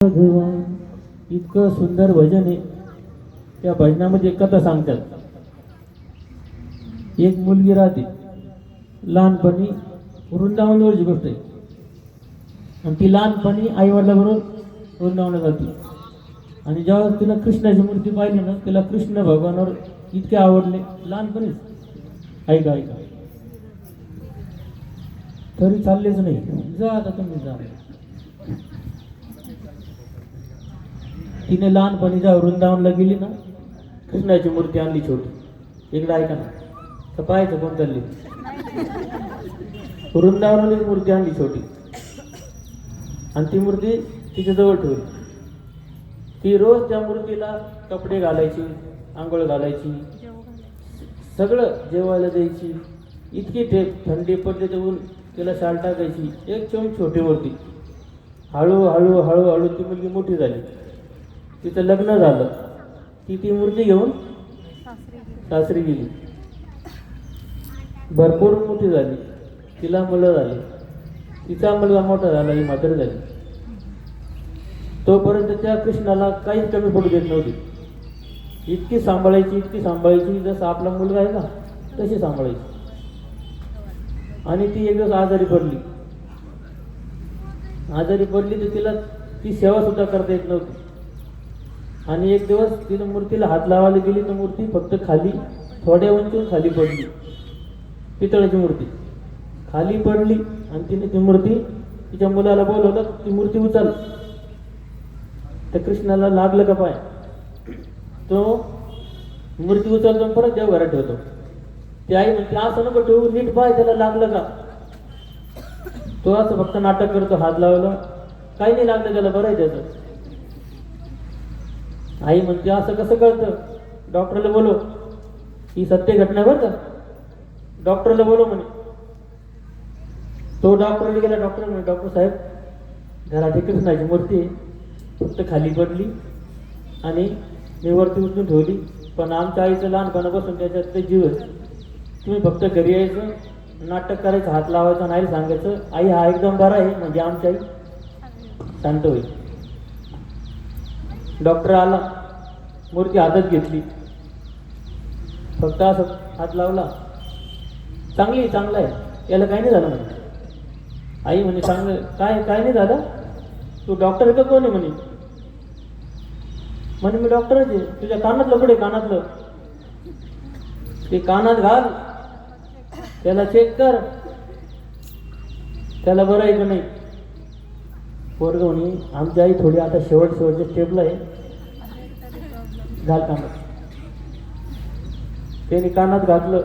देवा इतकं सुंदर भजन आहे. त्या भजनामध्ये कथा सांगतात. एक मुलगी राहते लहानपणी, वृंदावनावरची गोष्ट आहे. आणि ती लहानपणी आईवडिलाबरोबर वृंदावनात जाते. आणि जेव्हा तिला कृष्णाची मूर्ती पाहिली ना, तिला कृष्ण भगवानावर इतके आवडले लहानपणीच. ऐका ऐका, तरी चाललेच नाही. जा आता तुम्ही जा. तिने लहानपणी जेव्हा वृंदावनला गेली ना, कृष्णाची मूर्ती आणली छोटी. एकदा ऐका ना, तर पाहायचं कोण चालली. वृंदावनाची मूर्ती आणली छोटी आणि ती मूर्ती तिच्या जवळ ठेवली. ती रोज त्या मूर्तीला कपडे घालायची, आंघोळ घालायची, सगळं जेवायला द्यायची. इतकी थंडी पडली तर तिला शाल टाकायची. एकदम छोटी मूर्ती. हळूहळू हळूहळू ती मुलगी मोठी झाली. तिचं लग्न झालं. ती मूर्ती घेऊन सासरी गेली. भरपूर मोठी झाली. तिला मुलं झाली. तिचा मुलगा मोठा झाला, ही म्हातारी झाली. तोपर्यंत त्या कृष्णाला काहीच कमी पडू देत नव्हती. इतकी सांभाळायची, इतकी सांभाळायची, जसं आपला मुलगा आहे ना तशी सांभाळायची. आणि ती एक दिवस आजारी पडली. तर तिला ती सेवा सुद्धा करता येत नव्हती. आणि एक दिवस तिने मूर्तीला हात लावायला गेली तर मूर्ती फक्त खाली, थोड्या उंचीवर खाली पडली. पितळाची मूर्ती खाली पडली. आणि तिने ती मूर्ती तिच्या मुलाला बोलवलं, ती मूर्ती उचल. तर कृष्णाला लागलं का पाय. तो मूर्ती उचलतो परत देवघरात ठेवतो. ती आई म्हणते असं नको ठेवू, नीट पाय, त्याला लागलं का. तो असं फक्त नाटक करतो, हात लावलं, काही नाही लागलं त्याला, बरं आहे त्याचं. आई म्हणते असं कसं कळतं, डॉक्टरला बोलव, ही सत्य घटना बरं का, डॉक्टरला बोलव म्हणे. तो डॉक्टरला गेला. डॉक्टर म्हणे, डॉक्टर साहेब, घरात एक कृष्णाची मूर्ती आहे, फक्त खाली पडली आणि मी वरती उचलून ठेवली, पण आमच्या आईचं लहानपणापासून त्याच्यात ते जीव आहे. तुम्ही फक्त घरी यायचं, नाटक करायचं, हात लावायचं आणि आईला सांगायचं, आई हा एकदम बरा आहे, म्हणजे आमची आई शांत होईल. डॉक्टर आला, मूर्ती हातात घेतली, फक्त असं हात लावला, चांगलं आहे, याला काही नाही झालं म्हणे. आई म्हणे चांगलं काय नाही झालं. तू डॉक्टर का कोण आहे म्हणे. मी डॉक्टरच आहे. तुझ्या कानातलं कुठे, कानातलं ते कानात घाल, त्याला चेक कर, त्याला बरं आहे का नाही. पोरगं म्हणे आमची आई थोडी आता शेवटच्या स्टेपला आहे, घाल कानात. त्याने कानात घातलं.